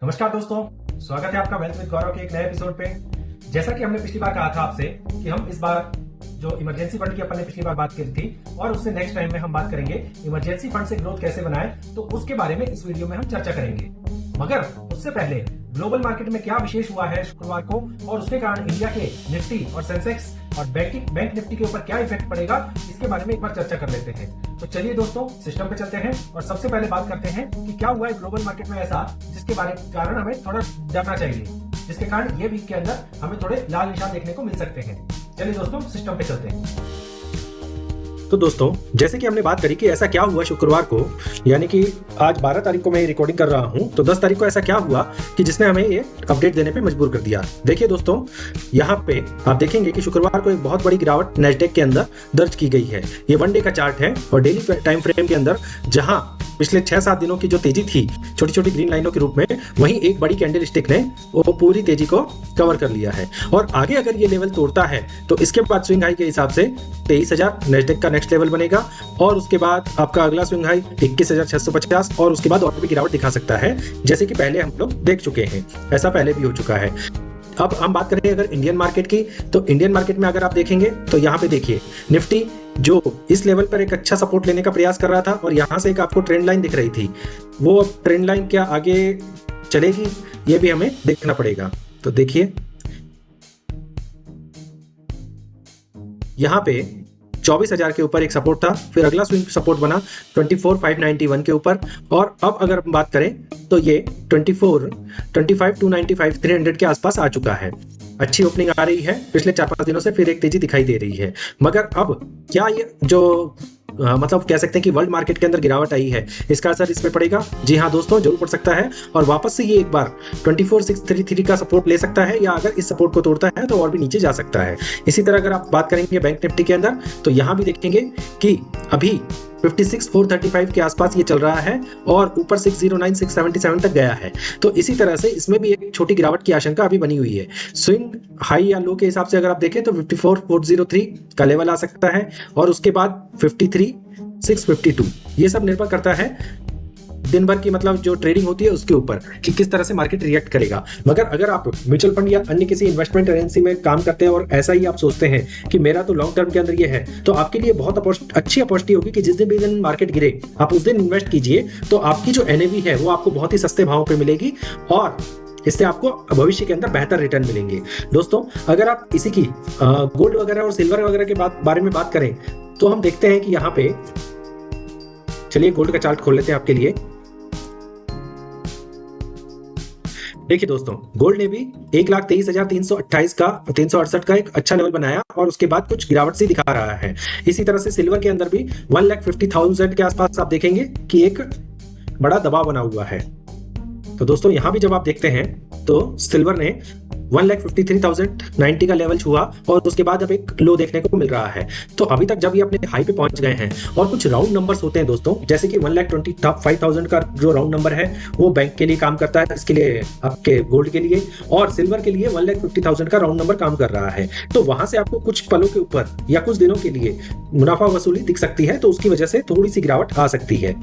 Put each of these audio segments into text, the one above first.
नमस्कार दोस्तों, स्वागत है आपका वेल्थ विद गौरव के एक नए एपिसोड पे। जैसा कि हमने पिछली बार कहा था आपसे कि हम इस बार जो इमरजेंसी फंड की अपन ने पिछली बार बात करी थी और उससे नेक्स्ट टाइम में हम बात करेंगे इमरजेंसी फंड से ग्रोथ कैसे बनाए, तो उसके बारे में इस वीडियो में हम चर्चा करेंगे। मगर उससे पहले ग्लोबल मार्केट में क्या विशेष हुआ है शुक्रवार को और उसके कारण इंडिया के निफ्टी और सेंसेक्स और बैंक निफ्टी के ऊपर क्या इफेक्ट पड़ेगा, इसके बारे में एक बार चर्चा कर लेते हैं। तो चलिए दोस्तों, सिस्टम पे चलते हैं और सबसे पहले बात करते हैं कि क्या हुआ है ग्लोबल मार्केट में ऐसा जिसके कारण हमें थोड़ा डरना चाहिए, जिसके कारण ये वीक के अंदर हमें थोड़े लाल निशान देखने को मिल सकते हैं। चलिए दोस्तों, सिस्टम पे चलते हैं। तो दोस्तों, जैसे कि हमने बात करी कि ऐसा क्या हुआ शुक्रवार को, यानी कि आज 12 तारीख को मैं रिकॉर्डिंग कर रहा हूं, तो 10 तारीख को ऐसा क्या हुआ कि जिसने हमें ये अपडेट देने पे मजबूर कर दिया। देखिए दोस्तों, यहाँ पे आप देखेंगे कि शुक्रवार को एक बहुत बड़ी गिरावट नैस्डैक के अंदर दर्ज की गई है। ये वन डे का चार्ट है और डेली टाइम फ्रेम के अंदर जहां पिछले 6-7 दिनों की जो तेजी थी छोटी छोटी ग्रीन लाइनों के रूप में, वहीं एक बड़ी कैंडल स्टिक ने वो पूरी तेजी को कवर कर लिया है। और आगे अगर ये लेवल तोड़ता है तो इसके बाद स्विंग हाई के हिसाब से 23,000 नैस्डैक का नेक्स्ट लेवल बनेगा और उसके बाद आपका अगला स्विंग हाई 21,650 और उसके बाद और भी गिरावट दिखा सकता है, जैसे कि पहले हम लोग देख चुके हैं। ऐसा पहले भी हो चुका है। अब हम बात करें अगर इंडियन मार्केट की, तो इंडियन मार्केट में अगर आप देखेंगे तो यहाँ पे देखिए निफ्टी जो इस लेवल पर एक अच्छा सपोर्ट लेने का प्रयास कर रहा था और यहाँ से एक आपको ट्रेंड लाइन दिख रही थी, वो अब ट्रेंड लाइन क्या आगे चलेगी ये भी हमें देखना पड़ेगा। तो देखिए यहाँ पे 24,000 के ऊपर एक सपोर्ट था, फिर अगला स्विंग सपोर्ट बना 24,591 के ऊपर और अब अगर हम बात करें तो ये 25,295 300 के आसपास आ चुका है। अच्छी ओपनिंग आ रही है, पिछले 4-5 दिनों से फिर एक तेजी दिखाई दे रही है। मगर अब क्या ये जो मतलब कह सकते हैं कि वर्ल्ड मार्केट के अंदर गिरावट आई है, इसका असर इस पे पड़ेगा? जी हाँ दोस्तों, जरूर पड़ सकता है और वापस से ये एक बार 24,633 का सपोर्ट ले सकता है या अगर इस सपोर्ट को तोड़ता है तो और भी नीचे जा सकता है। इसी तरह अगर आप बात करेंगे बैंक निफ्टी के अंदर, तो यहाँ भी देखेंगे कि अभी 56,435 के आसपास ये चल रहा है और ऊपर 609 677 तक गया है। तो इसी तरह से इसमें भी एक छोटी गिरावट की आशंका अभी बनी हुई है। स्विंग हाई या लो के हिसाब से अगर आप देखें तो 54,403 का लेवल आ सकता है और उसके बाद 53,652। ये सब निर्भर करता है दिन भर की मतलब जो ट्रेडिंग होती है उसके ऊपर कि किस तरह से मार्केट रिएक्ट करेगा। मगर अगर आप म्यूचुअल फंड या अन्य किसी इन्वेस्टमेंट एजेंसी में काम करते हैं और ऐसा ही आप सोचते हैं कि मेरा तो लॉन्ग टर्म के अंदर ये है, तो आपके लिए बहुत अच्छी अपॉर्चुनिटी होगी कि जिस दिन भी दिन मार्केट गिरे आप उस दिन इन्वेस्ट कीजिए, तो आपकी जो एनएवी है वो आपको बहुत ही सस्ते भाव पे मिलेगी और इससे आपको भविष्य के अंदर बेहतर रिटर्न मिलेंगे। दोस्तों, अगर आप इसी की गोल्ड वगैरह और सिल्वर वगैरह के बारे में बात करें तो हम देखते हैं कि यहाँ पे, चलिए गोल्ड का चार्ट खोल लेते हैं आपके लिए। देखिए दोस्तों, गोल्ड ने भी 1,23,328 का 368 का एक अच्छा लेवल बनाया और उसके बाद कुछ गिरावट सी दिखा रहा है। इसी तरह से सिल्वर के अंदर भी 1,50,000 के आसपास आप देखेंगे कि एक बड़ा दबाव बना हुआ है। तो दोस्तों, यहां भी जब आप देखते हैं तो सिल्वर ने 1,53,090 का लेवल छुआ और उसके बाद अब एक लो देखने को मिल रहा है। तो अभी तक जब ये अपने हाई पे पहुंच गए हैं और कुछ राउंड नंबर्स होते हैं दोस्तों, जैसे कि 1,25,000 का जो राउंड नंबर है वो बैंक के लिए काम करता है, इसके लिए आपके गोल्ड के लिए, और सिल्वर के लिए 1,50,000 का राउंड नंबर काम कर रहा है। तो वहां से आपको कुछ पलों के ऊपर या कुछ दिनों के लिए मुनाफा वसूली दिख सकती है, तो उसकी वजह से थोड़ी सी गिरावट आ सकती है।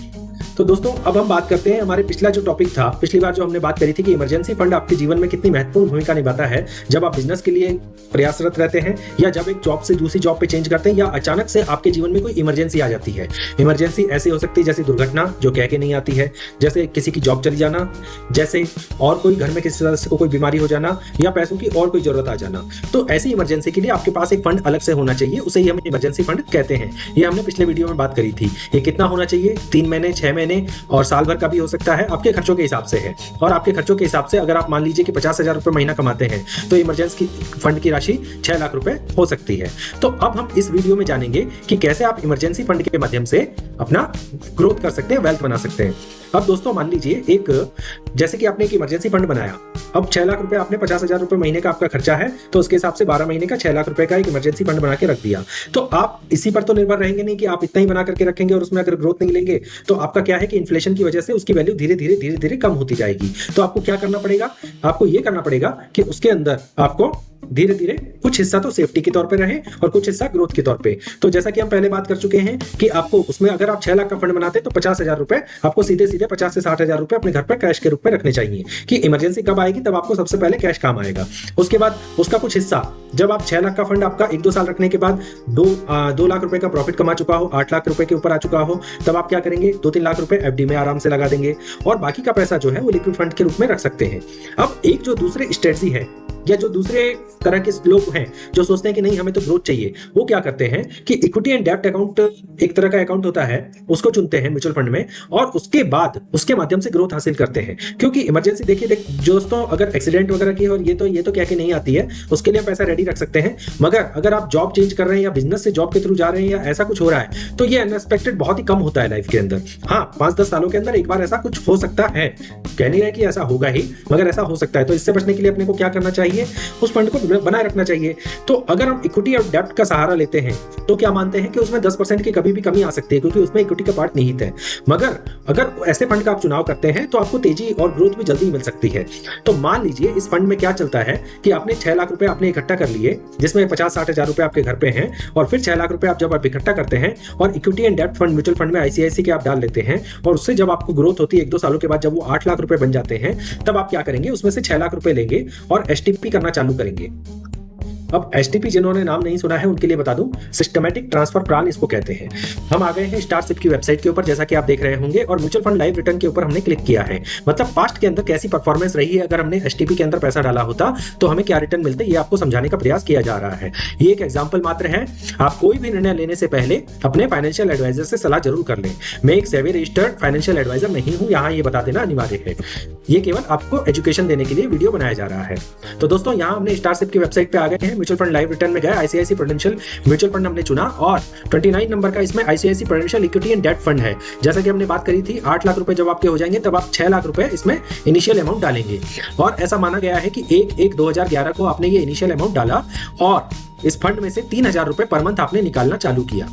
तो दोस्तों, अब हम बात करते हैं हमारे पिछला जो टॉपिक था, पिछली बार जो हमने बात करी थी कि इमरजेंसी फंड आपके जीवन में कितनी महत्वपूर्ण भूमिका निभाता है जब आप बिजनेस के लिए प्रयासरत रहते हैं या जब एक जॉब से दूसरी जॉब पे चेंज करते हैं या अचानक से आपके जीवन में कोई इमरजेंसी आ जाती है। इमरजेंसी ऐसी हो सकती है जैसे दुर्घटना जो कह के नहीं आती है, जैसे किसी की जॉब चली जाना, जैसे और कोई घर में किसी सदस्य को कोई बीमारी हो जाना या पैसों की और कोई जरूरत आ जाना। तो ऐसी इमरजेंसी के लिए आपके पास एक फंड अलग से होना चाहिए, उसे ही हम इमरजेंसी फंड कहते हैं। ये हमने पिछले वीडियो में बात करी थी। ये कितना होना चाहिए? 3 महीने, 6 महीने और साल भर का भी हो सकता है, आपके खर्चों के हिसाब से है। और आपके खर्चों के हिसाब से अगर आप मान लीजिए कि 50,000 रुपए महीना कमाते हैं तो इमरजेंसी फंड की राशि 6 लाख रुपए हो सकती है। तो अब हम इस वीडियो में जानेंगे कि कैसे आप इमरजेंसी फंड के माध्यम से अपना ग्रोथ कर सकते हैं, वेल्थ बना सकते हैं। अब दोस्तों, मान लीजिए एक जैसे कि आपने एक इमरजेंसी फंड बनाया, अब 6 लाख रुपए, आपने 50,000 रुपए महीने का आपका खर्चा है, तो उसके हिसाब से 12 महीने का 6 लाख रुपए का एक इमरजेंसी फंड बना के रख दिया। तो आप इसी पर तो निर्भर रहेंगे नहीं कि आप इतना ही बना करके रखेंगे और उसमें अगर ग्रोथ नहीं लेंगे तो आपका क्या है कि इन्फ्लेशन की वजह से उसकी वैल्यू धीरे धीरे कम होती जाएगी। तो आपको क्या करना पड़ेगा? आपको ये करना पड़ेगा कि उसके अंदर आपको धीरे धीरे कुछ हिस्सा तो सेफ्टी के तौर पे रहे और कुछ हिस्सा ग्रोथ के तौर पे। तो जैसा कि हम पहले बात कर चुके हैं कि आपको उसमें अगर आप 6 लाख का फंड बनाते हैं तो 50,000 रुपए आपको सीधे सीधे 50 से 60,000 रुपए अपने घर पर कैश के रूप में रखने चाहिए कि इमरजेंसी कब आएगी तब आपको सबसे पहले कैश काम आएगा। उसके बाद उसका कुछ हिस्सा, जब आप 6 लाख का फंड आपका 1-2 साल रखने के बाद 2 लाख रुपए का प्रॉफिट कमा चुका हो, 8 लाख रुपए के ऊपर आ चुका हो, तब आप क्या करेंगे, 2-3 लाख रुपए एफडी में आराम से लगा देंगे और बाकी का पैसा जो है वो लिक्विड फंड के रूप में रख सकते हैं। अब एक जो दूसरे स्ट्रेटजी है या जो दूसरे तरह के लोग हैं जो सोचते हैं कि नहीं हमें तो ग्रोथ चाहिए, वो क्या करते हैं कि इक्विटी एंड डेब्ट अकाउंट एक तरह का अकाउंट होता है, उसको चुनते हैं म्यूचुअल फंड में और उसके बाद उसके माध्यम से ग्रोथ हासिल करते हैं। क्योंकि इमरजेंसी देखिए दोस्तों, अगर एक्सीडेंट वगैरह की और ये तो क्या कि नहीं आती है, उसके लिए पैसा रेडी रख सकते हैं। मगर अगर आप जॉब चेंज कर रहे हैं या बिजनेस से जॉब के थ्रू जा रहे हैं या ऐसा कुछ हो रहा है तो ये अनएक्सपेक्टेड बहुत ही कम होता है लाइफ के अंदर। हाँ, 5-10 सालों के अंदर एक बार ऐसा कुछ हो सकता है, कह नहीं रहे कि ऐसा होगा ही, मगर ऐसा हो सकता है। तो इससे बचने के लिए अपने को क्या करना चाहिए, उस फंड को बनाए रखना चाहिए। तो अगर हम इक्विटी और डेब्ट का सहारा लेते हैं तो क्या मानते हैं कि उसमें 10% की कभी भी कमी आ सकती है क्योंकि उसमें इक्विटी का पार्ट निहित है। मगर अगर ऐसे फंड का आप चुनाव करते हैं तो आपको तेजी और ग्रोथ भी जल्दी मिल सकती है। तो मान लीजिए इस फंड में क्या चलता है कि आपने 6 लाख रुपए आपने इकट्ठा कर लिए, जिसमें 50-60 हजार रुपए आपके घर पे हैं और फिर 6 लाख रुपए आप जब आप इकट्ठा करते हैं और इक्विटी एंड डेब्ट फंड म्यूचुअल फंड में आईसीआईसी के आप डाल लेते हैं और उससे जब आपको ग्रोथ होती है 1-2 सालों के बाद, जब वो 8 लाख रुपए बन जाते हैं, तब आप क्या करेंगे, उसमें से 6 लाख रुपए लेंगे और एसटीपी करना चालू करेंगे। अब एसटीपी जिन्होंने नाम नहीं सुना है उनके लिए बता दूं, सिस्टमैटिक ट्रांसफर प्लान इसको कहते हैं। हम आ गए हैं स्टारशिप की वेबसाइट के ऊपर, जैसा कि आप देख रहे होंगे, और म्यूचुअल फंड लाइव रिटर्न के ऊपर हमने क्लिक किया है। मतलब पास्ट के अंदर कैसी परफॉर्मेंस रही है, अगर हमने एसटीपी के अंदर पैसा डाला होता तो हमें क्या रिटर्न मिलते, ये आपको समझाने का प्रयास किया जा रहा है। ये एक एग्जाम्पल मात्र है। आप कोई भी निर्णय लेने से पहले अपने फाइनेंशियल एडवाइजर से सलाह जरूर कर लें। मैं एक सेबी रजिस्टर्ड फाइनेंशियल एडवाइजर नहीं हूं, यहाँ ये बता देना अनिवार्य है। ये केवल आपको एजुकेशन देने के लिए वीडियो बनाया जा रहा है। तो दोस्तों यहाँ हमने स्टारशिप की वेबसाइट पे आ गए हैं, म्यूचुअल फंड लाइव रिटर्न में गए, आईसीआईसी प्रूडेंशियल म्यूचुअल फंड हमने चुना और 29 नंबर का इसमें आईसीआईसी प्रूडेंशियल इक्विटी एंड डेब्ट फंड है। जैसा कि हमने बात करी थी, 8 लाख रुपए जब आपके हो जाएंगे तब आप 6 लाख रुपए इसमें इनिशियल अमाउंट डालेंगे और ऐसा माना गया है कि 1/1/2011 को आपने ये इनिशियल अमाउंट डाला और इस फंड में से 3,000 रुपए पर मंथ आपने निकालना चालू किया।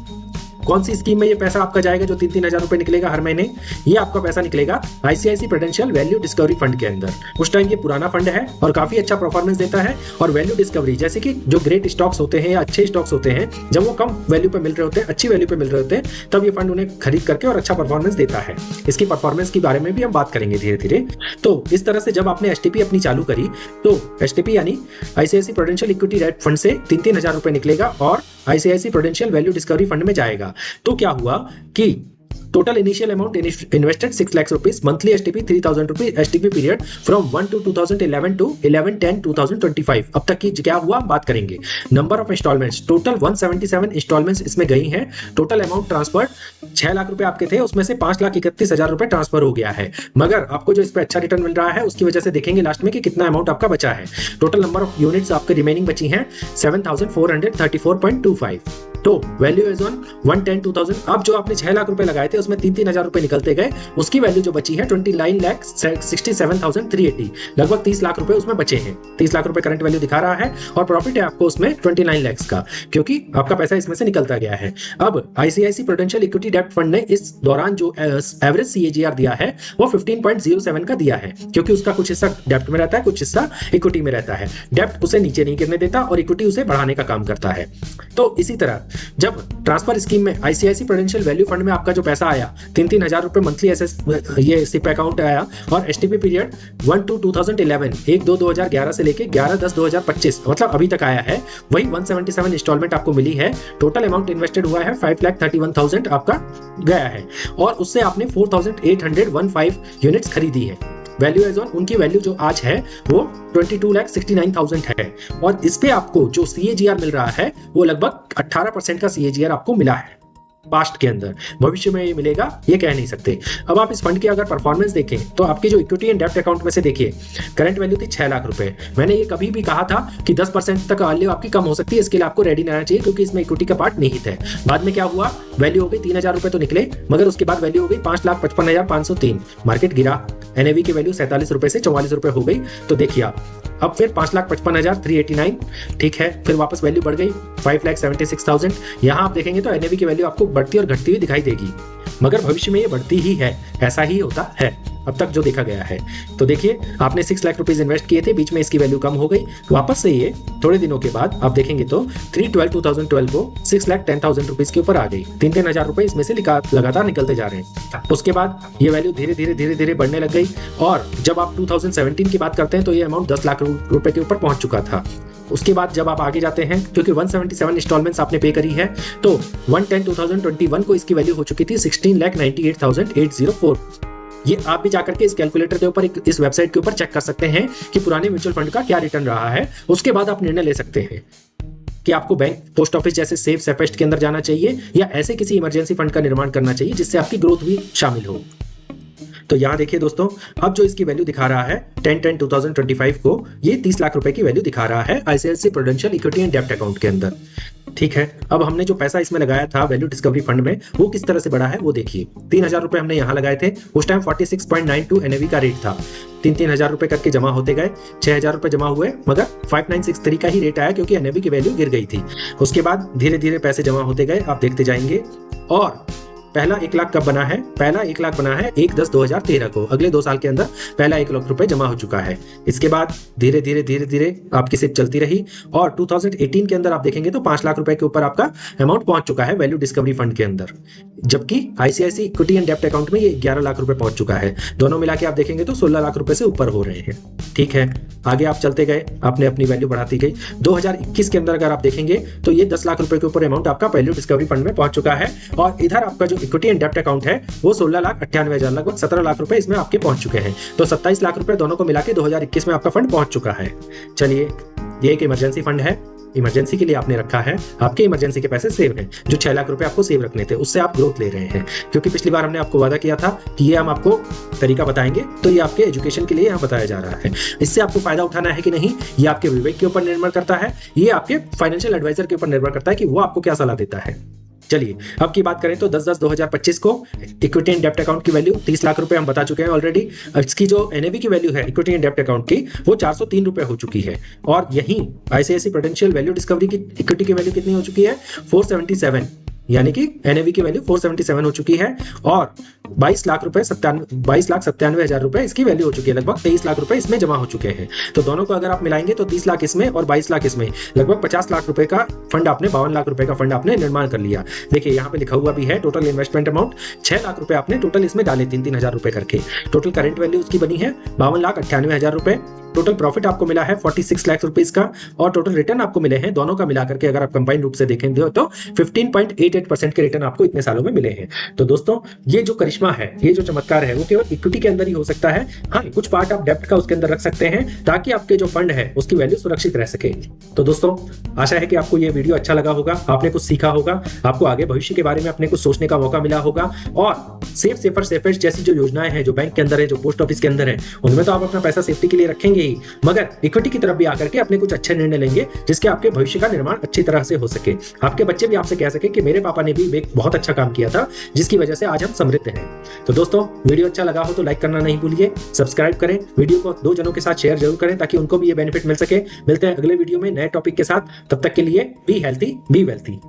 कौन सी स्कीम में ये पैसा आपका जाएगा जो 3-3 हजार रुपए निकलेगा हर महीने, ये आपका पैसा निकलेगा ICICI prudential value discovery fund के अंदर। उस टाइम ये पुराना फंड है और काफी अच्छा परफॉर्मेंस देता है और वैल्यू डिस्कवरी जैसे कि जो ग्रेट स्टॉक्स होते हैं या अच्छे स्टॉक्स होते हैं, जब वो कम वैल्यू पे मिल रहे होते हैं, अच्छी वैल्यू पे मिल रहे होते हैं, तब ये फंड उन्हें खरीद करके और अच्छा परफॉर्मेंस देता है। इसकी परफॉर्मेंस के बारे में भी हम बात करेंगे धीरे धीरे। तो इस तरह से जब आपने एसटीपी अपनी चालू करी तो एसटीपी यानी आईसीआईसी प्रूडेंशियल इक्विटी डेब्ट फंड से 3-3 हजार रुपए निकलेगा और ICICI prudential value discovery fund में जाएगा। तो क्या हुआ कि total initial amount invested 6 lakh rupees, monthly STP 3,000 rupees, STP period from 1/2/2011 to 11/10/2025। अब तक की क्या हुआ बात करेंगे। Number of installments total 177 installments इसमें गई हैं। टोटल अमाउंट ट्रांसफर 6 लाख रुपए आपके थे, उसमें से 5,31,000 रुपए ट्रांसफर हो गया है। मगर आपको जो इस पे अच्छा रिटर्न मिल रहा है उसकी वजह से देखेंगे लास्ट में कि कितना अमाउंट आपका बचा है। टोटल नंबर ऑफ यूनिट्स आपके रिमेनिंग बची हैं 7,434.25। तो वैल्यू इज ऑन 110,2000। अब जो आपने 6 लाख रुपए लगाए थे उसमें 3-3 हजार रुपए निकलते गए, उसकी वैल्यू जो बची है 29,67,380, लगभग 30 लाख रुपए उसमें बचे हैं। 30 लाख रुपए करंट वैल्यू दिखा रहा है और प्रॉफिट है आपको उसमें 29 लाख का, क्योंकि आपका पैसा इसमें से निकलता गया है। अब आईसीआईसी प्रूडेंशियल इक्विटी डेब्ट फंड ने इस दौरान जो एवरेज सीएजीआर दिया है वो 15.07 का दिया है, क्योंकि उसका कुछ हिस्सा डेब्ट में रहता है, कुछ हिस्सा इक्विटी में रहता है। डेब्ट उसे नीचे नहीं गिरने देता और इक्विटी उसे बढ़ाने का काम करता है। तो इसी तरह जब ट्रांसफर स्कीम में आईसीआईसी प्रूडेंशियल वैल्यू फंड में आपका जो पैसा आया 3-3 हजार रुपए मंथली ये सिप अकाउंट आया और एसटीपी पीरियड 1/2/2011 1/2/2011 से लेके 11/10/2025 मतलब अभी तक आया है, वही 177 इंस्टॉलमेंट आपको मिली है। टोटल अमाउंट इन्वेस्टेड हुआ है 5,31,000 आपका गया है और उससे आपने 4,815 यूनिट्स खरीदी है। वैल्यू एज ऑन उनकी वैल्यू जो आज है वो 22,69,000 है और इस पे आपको जो सीएजीआर मिल रहा है वो लगभग 18% का सीएजीआर आपको मिला है पास्ट के अंदर। भविष्य में ये मिलेगा ये कह नहीं सकते। अब आप इस फंड की अगर परफॉर्मेंस देखें तो आपकी जो इक्विटी एंड डेब्ट अकाउंट में से देखिए करंट वैल्यू थी 6 लाख रुपए। मैंने ये कभी भी कहा था कि 10% तक वैल्यू आपकी कम हो सकती है, इसके लिए आपको रेडी रहना चाहिए क्योंकि इसमें इक्विटी का पार्ट निहित है। बाद में क्या हुआ, वैल्यू हो गई 3,000 रुपए तो निकले, मगर उसके बाद वैल्यू हो गई 5,55,503। मार्केट गिरा, एनएवी की वैल्यू 47 रुपए से 44 रुपए हो गई। तो देखिए आप अब फिर 5,55,389 ठीक है, फिर वापस वैल्यू बढ़ गई 5,76,000। यहाँ आप देखेंगे तो एनएवी की वैल्यू आपको बढ़ती और घटती हुई दिखाई देगी, मगर भविष्य में ये बढ़ती ही है, ऐसा ही होता है। अब तक जो देखा गया है। तो देखिए आपने 6 लाख रुपीज इन्वेस्ट किए थे, बीच में इसकी वैल्यू कम हो गई, वापस से ये थोड़े दिनों के बाद आप देखेंगे तो 3/12/2012 को 6,10,000 रुपीज के ऊपर आ गई। 3-3 हजार रुपए इसमें से लगातार निकलते जा रहे हैं। उसके बाद ये वैल्यू धीरे धीरे बढ़ने लग गई और जब आप 2017 की बात करते हैं तो ये अमाउंट 10 लाख रुपए के ऊपर पहुंच चुका था। उसके बाद जब आप आगे जाते हैं, क्योंकि 177 इंस्टॉलमेंट्स आपने पे करी है, तो 1/10/2021 को इसकी वैल्यू हो चुकी थी 16,98,804। ये आप भी जाकर के इस कैलकुलेटर के ऊपर इस वेबसाइट के ऊपर चेक कर सकते हैं कि पुराने म्यूचुअल फंड का क्या रिटर्न रहा है। उसके बाद आप निर्णय ले सकते हैं कि आपको बैंक, पोस्ट ऑफिस जैसे सेफ सेफेस्ट के अंदर जाना चाहिए या ऐसे किसी इमरजेंसी फंड का निर्माण करना चाहिए जिससे आपकी ग्रोथ भी शामिल हो। तो यहाँ देखिए दोस्तों, अब जो इसकी वैल्यू दिखा रहा है 10/10/2025 को, ये 30 लाख रुपए की वैल्यू दिखा रहा है आईसीआईसीआई प्रूडेंशियल इक्विटी एंड डेब्ट अकाउंट के अंदर। ठीक है, अब हमने जो पैसा इसमें लगाया था वैल्यू डिस्कवरी फंड में, वो किस तरह से बढ़ा है वो देखिए। 3,000 रुपए हमने यहाँ लगाए थे, उस टाइम 46.92 एनएवी का रेट था। 3-3 हजार रुपए करके जमा होते गए, 6,000 रुपए जमा हुए, मगर 5963 का ही रेट आया क्योंकि एनएवी की वैल्यू गिर गई थी। उसके बाद धीरे धीरे पैसे जमा होते गए, आप देखते जाएंगे। और पहला 1 लाख कब बना है? पहला 1 लाख बना है 1/10/2013 को। अगले 2 साल के अंदर पहला 1 लाख रुपए जमा हो चुका है। इसके बाद धीरे धीरे आपकी सिप चलती रही और 2018 के अंदर आप देखेंगे तो 5 लाख रुपए के ऊपर आपका अमाउंट पहुंच चुका है वैल्यू डिस्कवरी फंड के अंदर, जबकि आईसीआईसीआई इक्विटी एंड डेब्ट अकाउंट में ये 11 लाख रुपए पहुंच चुका है। दोनों मिला के आप देखेंगे तो 16 लाख रुपए से ऊपर हो रहे हैं। ठीक है, आगे आप चलते गए, आपने अपनी वैल्यू बढ़ाती गई। 2021 के अंदर अगर आप देखेंगे तो ये 10 लाख रुपए के ऊपर अमाउंट आपका वैल्यू डिस्कवरी फंड में पहुंच चुका है और इधर आपका जो इक्विटी एंड डेब्ट अकाउंट है वो 16,98,000, लगभग 17 लाख रुपए इसमें आपके पहुंच चुके हैं। तो 27 लाख रुपए दोनों को मिला के 2021 में आपका फंड पहुंच चुका है। चलिए, ये एक इमरजेंसी फंड है, इमरजेंसी के लिए आपने रखा है, आपके इमरजेंसी के पैसे सेव हैं। जो 6 लाख रुपए आपको सेव रखने थे उससे आप ग्रोथ ले रहे हैं, क्योंकि पिछली बार हमने आपको वादा किया था कि ये हम आपको तरीका बताएंगे, तो ये आपके एजुकेशन के लिए यहाँ बताया जा रहा है। इससे आपको फायदा उठाना है कि नहीं, ये आपके विवेक के ऊपर निर्भर करता है, ये आपके फाइनेंशियल एडवाइजर के ऊपर निर्भर करता है कि वो आपको क्या सलाह देता है। चलिए, अब की बात करें तो 10/10/2025 को इक्विटी एंड डेब्ट अकाउंट की वैल्यू 30 लाख रुपए हम बता चुके हैं ऑलरेडी। इसकी जो एनएवी की वैल्यू है इक्विटी एंड डेब्ट अकाउंट की, वो 403 रुपए हो चुकी है। और यही आईसीआईसीआई प्रूडेंशियल वैल्यू डिस्कवरी की इक्विटी की वैल्यू कितनी हो चुकी है? 477, यानी कि एनएवी की वैल्यू 477 हो चुकी है और 22,97,000 रुपए इसकी वैल्यू हो चुकी है। लगभग 23 लाख रुपए इसमें जमा हो चुके हैं। तो दोनों को अगर आप मिलाएंगे तो 30 लाख इसमें और 22 लाख इसमें, लगभग 50 लाख रुपए का फंड आपने, 52 लाख रुपए का फंड आपने निर्माण कर लिया। देखिए यहाँ पे लिखा हुआ भी है टोटल इन्वेस्टमेंट अमाउंट 6 लाख रुपए आपने टोटल इसमें डाले, 3-3 हजार रुपए करके। टोटल करंट वैल्यू उसकी बनी है 52,98,000 रुपए। टोटल प्रॉफिट आपको मिला है 46 लाख रुपीस का और टोटल रिटर्न आपको मिले हैं दोनों का मिलाकर के, अगर आप कंबाइंड रूप से देखेंगे तो 15.88% के रिटर्न आपको इतने सालों में मिले हैं। तो दोस्तों, ये जो करिश्मा है, ये जो चमत्कार है, वो केवल इक्विटी के अंदर ही हो सकता है। हाँ, कुछ पार्ट आप डेब्ट का उसके अंदर रख सकते हैं ताकि आपके जो फंड है उसकी वैल्यू सुरक्षित रह सके। तो दोस्तों, आशा है कि आपको ये वीडियो अच्छा लगा होगा, आपने कुछ सीखा होगा, आपको आगे भविष्य के बारे में अपने कुछ सोचने का मौका मिला होगा। और सेफ सेफर सेफेस्ट जैसी जो योजनाएं हैं, जो बैंक के अंदर है, जो पोस्ट ऑफिस के अंदर है, उनमें तो आप अपना पैसा सेफ्टी के लिए रखेंगे ही, मगर इक्विटी की तरफ भी आकर के अपने कुछ अच्छे निर्णय लेंगे जिसके आपके भविष्य का निर्माण अच्छी तरह से हो सके। आपके बच्चे भी आपसे कह सके कि मेरे पापा ने भी एक बहुत अच्छा काम किया था जिसकी वजह से आज हम समृद्ध हैं। तो दोस्तों, वीडियो अच्छा लगा हो तो लाइक करना नहीं भूलिए, सब्सक्राइब करें, वीडियो को 2 जनों के साथ शेयर जरूर करें ताकि उनको भी ये बेनिफिट मिल सके। मिलते हैं अगले वीडियो में नए टॉपिक के साथ, तब तक के लिए बी हेल्थी बी वेल्थी।